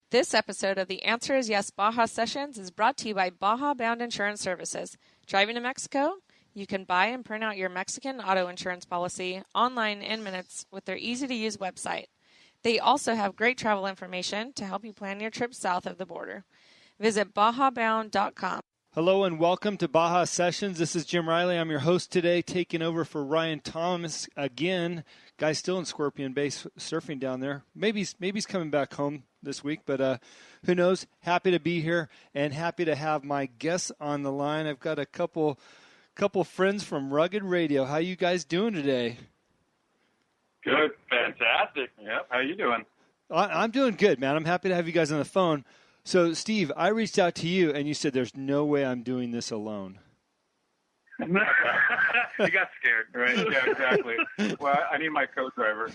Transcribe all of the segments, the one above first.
This episode of The Answer is Yes Baja Sessions is brought to you by Baja Bound Insurance Services. Driving to Mexico? You can buy and print out your Mexican auto insurance policy online in minutes with their easy-to-use website. They also have great travel information to help you plan your trip south of the border. Visit bajabound.com. Hello and welcome to Baja Sessions. This is Jim Riley. I'm your host today, taking over for Ryan Thomas again. Guy's still in Scorpion Bay surfing down there. Maybe he's coming back home this week, but who knows? Happy to be here and happy to have my guests on the line. I've got a couple friends from Rugged Radio. How you guys doing today? Good, fantastic. Yep. How you doing? I'm doing good, man. I'm happy to have you guys on the phone. So, Steve, I reached out to you, and you said there's no way I'm doing this alone. You got scared, right? Yeah, exactly. Well, I need my co-driver.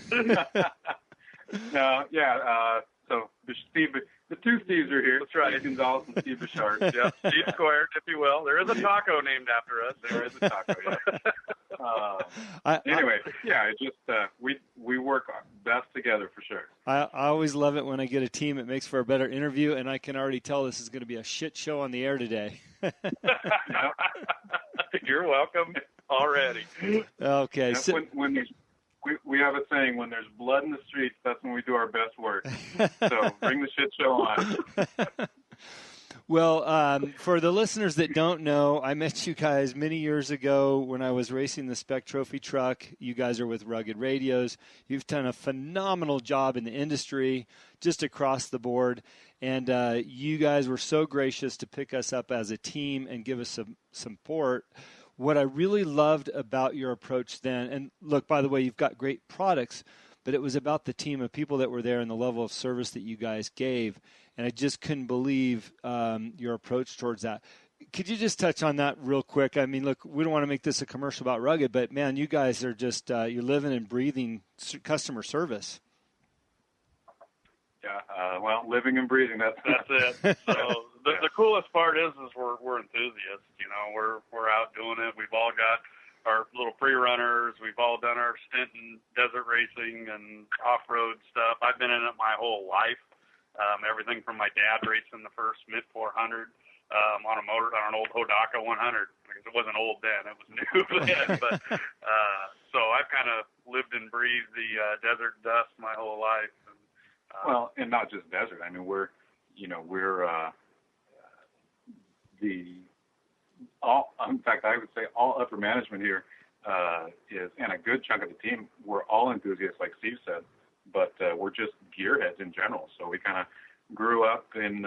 So Steve, the two Steves are here. That's right. Steve Gonzalez and Steve Bouchard. Yep, Steve squared, if you will. There is a taco named after us. There is a taco, yeah. Anyway, it's just we work best together for sure. I always love it when I get a team. It makes for a better interview, and I can already tell this is going to be a shit show on the air today. You're welcome already. Okay. So, when we have a saying, when there's blood in the streets, that's when we do our best work. So bring the shit show on. Well, for the listeners that don't know, I met you guys many years ago when I was racing the Spec Trophy truck. You guys are with Rugged Radios. You've done a phenomenal job in the industry just across the board. And you guys were so gracious to pick us up as a team and give us some support. What I really loved about your approach then, and look, by the way, you've got great products, but it was about the team of people that were there and the level of service that you guys gave. And I just couldn't believe your approach towards that. Could you just touch on that real quick? I mean, look, we don't want to make this a commercial about Rugged, but, man, you guys are just you're living and breathing customer service. Yeah, well, living and breathing, that's it. So the coolest part is we're enthusiasts. You know, we're out doing it. We've all got our little pre-runners. We've all done our stint in desert racing and off-road stuff. I've been in it my whole life. Everything from my dad racing the first mid 400 on an old Hodaka 100. Because it wasn't old then, it was new then. But so I've kind of lived and breathed the desert dust my whole life. Well, and not just desert. I mean, in fact, I would say all upper management here is, and a good chunk of the team, we're all enthusiasts, like Steve said, but we're just gearheads in general. So we kind of grew up in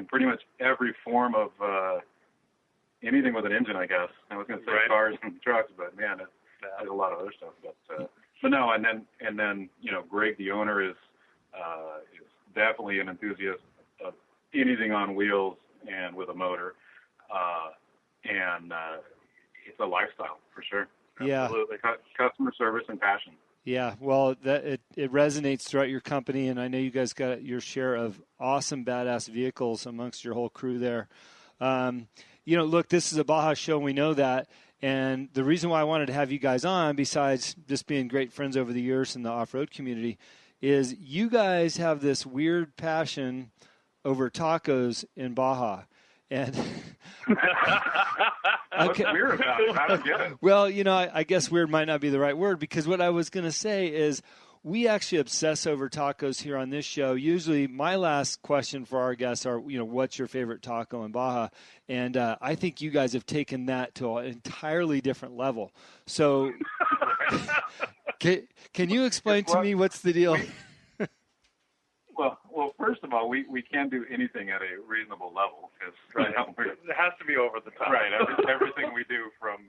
pretty much every form of anything with an engine, I guess. I was going to say cars and trucks, but man, there's a lot of other stuff. But no, and then Greg, the owner, is definitely an enthusiast of anything on wheels and with a motor, and it's a lifestyle for sure. Yeah, absolutely. Customer service and passion. Yeah, well, it resonates throughout your company, and I know you guys got your share of awesome, badass vehicles amongst your whole crew there. Look, this is a Baja show, we know that, and the reason why I wanted to have you guys on, besides just being great friends over the years in the off-road community, is you guys have this weird passion over tacos in Baja. And what's weird about it? I don't get it. Well, I guess weird might not be the right word, because what I was going to say is we actually obsess over tacos here on this show. Usually my last question for our guests are, what's your favorite taco in Baja? And I think you guys have taken that to an entirely different level. So can you explain to me what's the deal? Well, first of all, we can't do anything at a reasonable level, because it has to be over the top. Right, everything we do from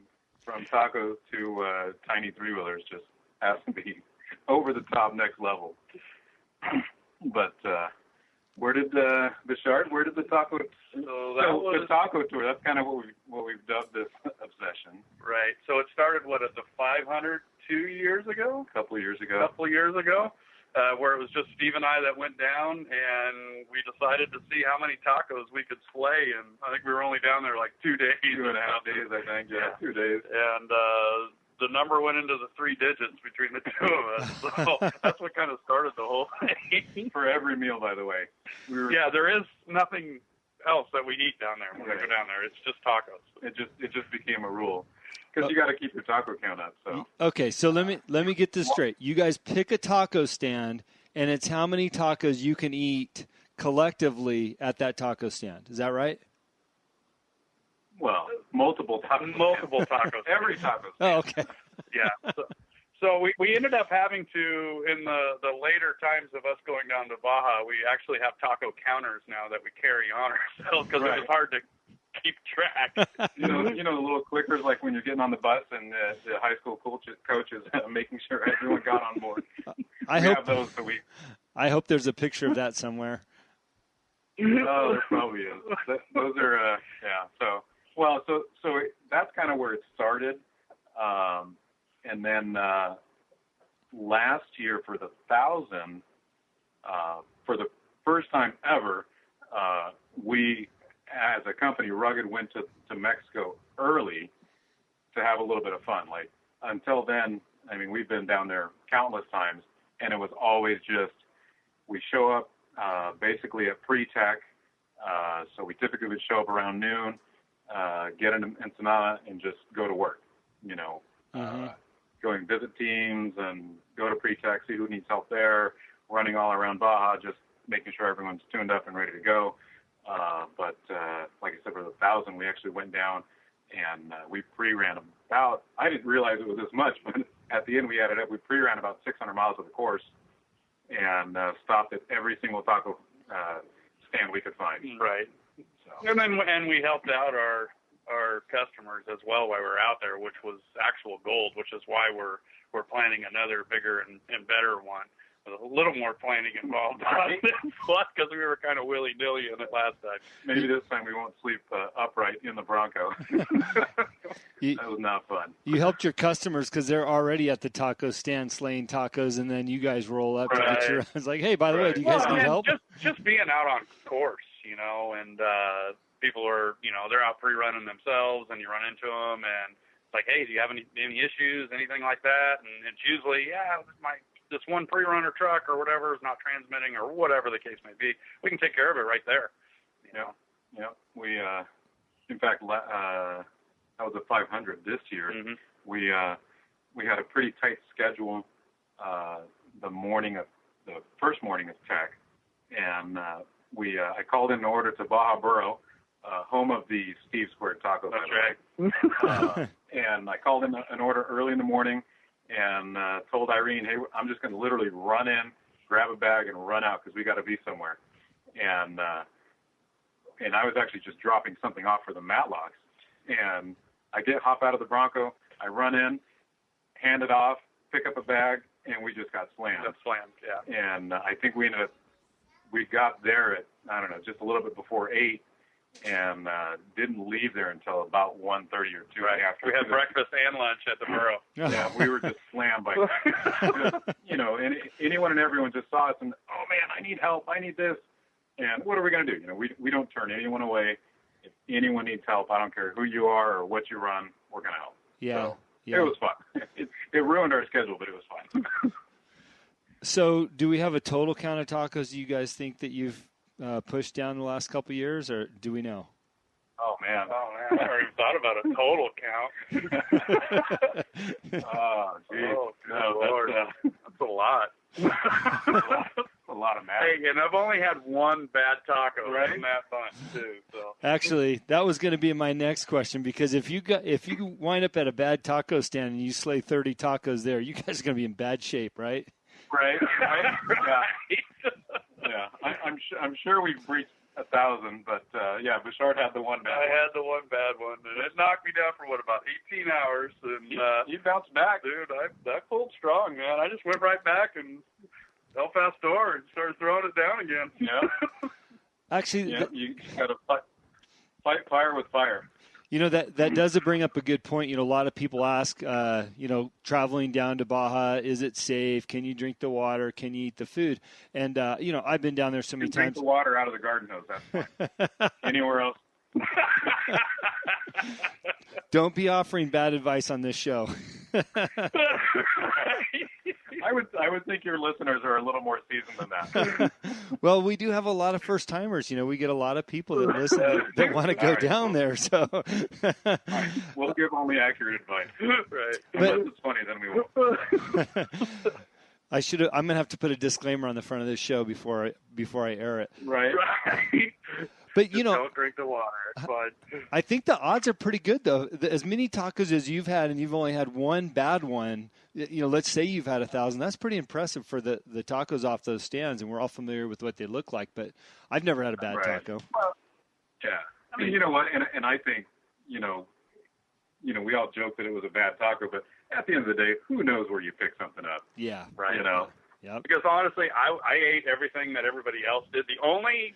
tacos to tiny three-wheelers just has to be over the top, next level. But where did the taco? The taco tour. That's kind of what we've dubbed this obsession. Right. So it started at the 500 2 years ago. A couple of years ago. Where it was just Steve and I that went down, and we decided to see how many tacos we could slay. And I think we were only down there like 2 days. 2.5 days, I think. Yeah, 2 days. And the number went into the 3 digits between the two of us. So that's what kind of started the whole thing. For every meal, by the way. Yeah, there is nothing else that we eat down there when we go down there. It's just tacos. It just became a rule because you got to keep your taco count up. So okay, so let me get this straight. You guys pick a taco stand, and it's how many tacos you can eat collectively at that taco stand. Is that right? Well, multiple tacos. Every taco stand. Oh, okay. Yeah. So we ended up having to, in the later times of us going down to Baja, we actually have taco counters now that we carry on ourselves because it was hard to keep track. You know the little clickers like when you're getting on the bus and the high school coaches making sure everyone got on board. I hope those. I hope there's a picture of that somewhere. Oh, there probably is. Those are So that's kind of where it started. And then last year for the 1,000, for the first time ever, we, as a company, Rugged, went to Mexico early to have a little bit of fun. Like, until then, I mean, we've been down there countless times, and it was always just, we show up basically at pre-tech, so we typically would show up around noon, get an ensenada, and just go to work, going visit teams and go to pre-tech, see who needs help there, running all around Baja, just making sure everyone's tuned up and ready to go. But like I said, for the 1,000, we actually went down and we pre-ran about, I didn't realize it was this much, but at the end we added up, we pre-ran about 600 miles of the course and stopped at every single taco stand we could find. Right. So. And we helped out our customers as well while we were out there, which was actual gold, which is why we're planning another bigger and better one. With a little more planning involved because we were kind of willy-nilly in it last time. Maybe this time we won't sleep upright in the Bronco. That was not fun. You helped your customers because they're already at the taco stand slaying tacos, and then you guys roll up to get your. It's like, hey, by the way, do you guys need help? Just being out on course, and people are, they're out pre-running themselves, and you run into them, and it's like, hey, do you have any issues, anything like that? And it's usually, this one pre-runner truck or whatever is not transmitting or whatever the case may be. We can take care of it right there. Yeah. We, in fact, that was a 500 this year. Mm-hmm. We had a pretty tight schedule the first morning of tech, and I called in an order to Baja Burro, home of the Steve Squared Tacos. That's right. And I called in an order early in the morning and told Irene, hey, I'm just going to literally run in, grab a bag, and run out because we got to be somewhere. And I was actually just dropping something off for the Matlocks. And I hop out of the Bronco, I run in, hand it off, pick up a bag, and we just got slammed. Yeah. And I think we got there at, just a little bit before 8. And didn't leave there until about 1:30 or 2 after. We had breakfast and lunch at the Burro. Yeah, we were just slammed by and anyone and everyone just saw us and, oh, man, I need help. I need this. And what are we going to do? We don't turn anyone away. If anyone needs help, I don't care who you are or what you run, we're going to help. Yeah. So it was fun. It ruined our schedule, but it was fun. So do we have a total count of tacos you guys think that you've pushed down the last couple of years, or do we know? Oh man, I never even thought about a total count. Oh, geez. Lord. That's a lot. That's a lot of math. Hey, and I've only had one bad taco in that bunch too. So actually, that was going to be my next question, because if you wind up at a bad taco stand and you slay 30 tacos there, you guys are going to be in bad shape, right? Right. Yeah. I'm sure we've reached 1,000, but Bouchard had the one bad one. I had the one bad one, and it knocked me down for about 18 hours. And you bounced back, dude. I pulled strong, man. I just went right back and Belfast door and started throwing it down again. Yeah. Actually, you got to fight fire with fire. That does bring up a good point. A lot of people ask, traveling down to Baja, is it safe? Can you drink the water? Can you eat the food? And, I've been down there so many times. Drink the water out of the garden hose. That's fine. Anywhere else? Don't be offering bad advice on this show. I would think your listeners are a little more seasoned than that. Well, we do have a lot of first timers. We get a lot of people that listen that want to go down there. So right. We'll give only accurate advice. Right. Unless it's funny, then we won't. I'm gonna have to put a disclaimer on the front of this show before I air it. Right. But Just don't drink the water. It's fine. I think the odds are pretty good though. As many tacos as you've had, and you've only had one bad one. Let's say you've had 1,000. That's pretty impressive for the tacos off those stands, and we're all familiar with what they look like. But I've never had a bad taco. Well, yeah. I mean, you know what? And I think we all joke that it was a bad taco, but at the end of the day, who knows where you pick something up? Yeah. Right. Yep. Because honestly, I ate everything that everybody else did. The only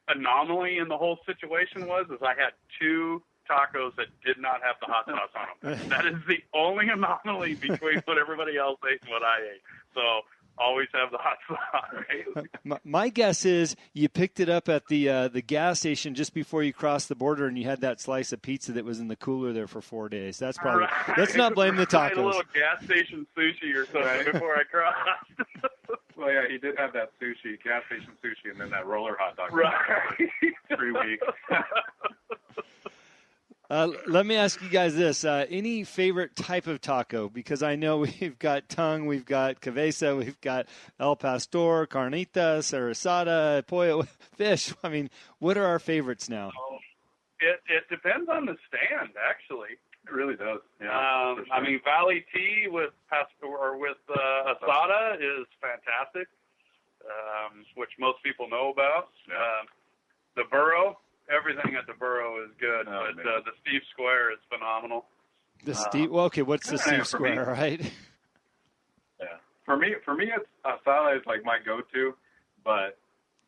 anomaly in the whole situation is I had 2 tacos that did not have the hot sauce on them. That is the only anomaly between what everybody else ate and what I ate. So always have the hot sauce. Right? My guess is you picked it up at the gas station just before you crossed the border, and you had that slice of pizza that was in the cooler there for 4 days. That's probably. Right. Let's not blame the I had a tacos. little gas station sushi or something before I crossed. Well, yeah, he did have that sushi, gas station sushi, and then that roller hot dog. Right. 3 weeks. Let me ask you guys this. Any favorite type of taco? Because I know we've got tongue, we've got cabeza, we've got el pastor, carnitas, asada, pollo, fish. I mean, what are our favorites now? It depends on the stand, actually. It really does. Yeah, sure. I mean, Valley Tea with pastor or with asada is fantastic, which most people know about. Yeah. The burro, everything at the burro is good, but the Steve Square is phenomenal. The Steve. Well, okay, what's the Steve Square, right? Yeah, for me, it's asada is like my go-to, but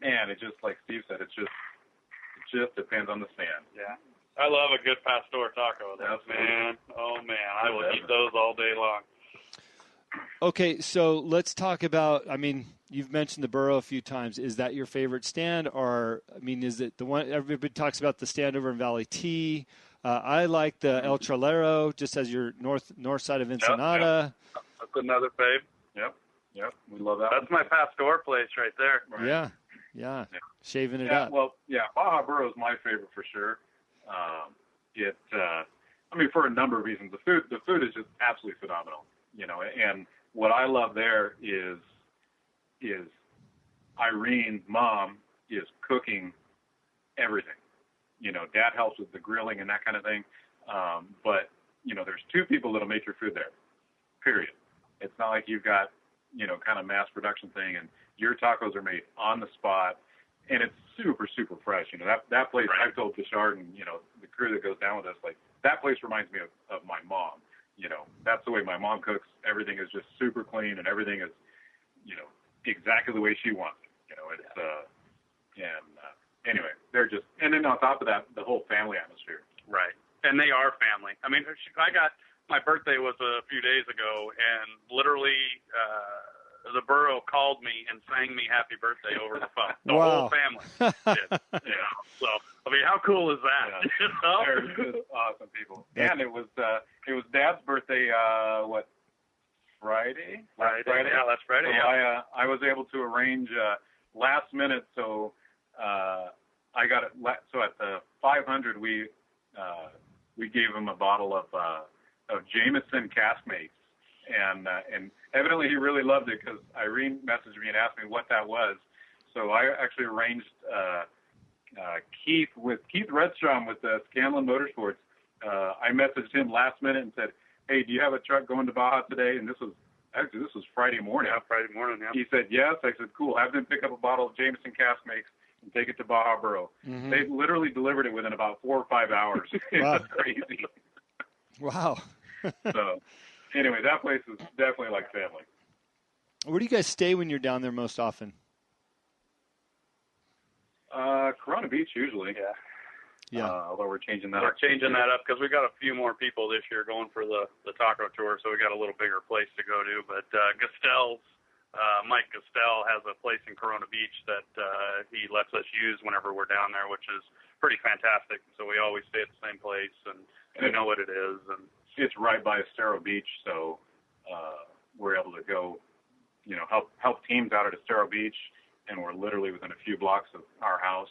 man, it just like Steve said, it just depends on the stand. Yeah. I love a good pastor taco, man. Oh, man. I will eat those all day long. Okay, so let's talk about, you've mentioned the burro a few times. Is that your favorite stand? Or, is it the one, everybody talks about the stand over in Valley T. I like the El Tralero, just as your north side of Ensenada. Yep. That's another fave. Yep. We love that. That's my pastor place right there. Right. Yeah. Shaving it up. Well, yeah, Baja Burro is my favorite for sure. For a number of reasons. The food is just absolutely phenomenal, and what I love there is Irene's mom is cooking everything. Dad helps with the grilling and that kind of thing. But there's 2 people that'll make your food there, period. It's not like you've got, kind of mass production thing, and your tacos are made on the spot. And it's super, super fresh. That place, right. I've told Bishard and, the crew that goes down with us, like, that place reminds me of my mom. That's the way my mom cooks. Everything is just super clean, and everything is, exactly the way she wants it. Anyway, they're just, and then on top of that, the whole family atmosphere. Right. And they are family. My birthday was a few days ago, and literally, the burro called me and sang me happy birthday over the phone. The whole family did. So, how cool is that? Yeah. They're just awesome people. And it was Dad's birthday, Friday? Friday. Yeah, last Friday. So yeah. I was able to arrange last minute, so I got it. So at the 500, we gave him a bottle of Jameson caskmates. And evidently he really loved it because Irene messaged me and asked me what that was. So I actually arranged Keith Redstrom with Scanlon Motorsports. I messaged him last minute and said, "Hey, do you have a truck going to Baja today?" And this was Friday morning. Yeah, Friday morning. Yeah. He said yes. I said, "Cool. Have them pick up a bottle of Jameson caskmates and take it to Baja Burro." Mm-hmm. They literally delivered it within about 4 or 5 hours. It was crazy. Wow. So. Anyway, that place is definitely like family. Where do you guys stay when you're down there most often? Corona Beach usually. Yeah. Although we're changing that up. We're changing that up because we got a few more people this year going for the taco tour, so we got a little bigger place to go to. But Mike Gastel has a place in Corona Beach that he lets us use whenever we're down there, which is pretty fantastic. So we always stay at the same place, and we know what it is. And it's right by Estero Beach, so we're able to go, help teams out at Estero Beach, and we're literally within a few blocks of our house.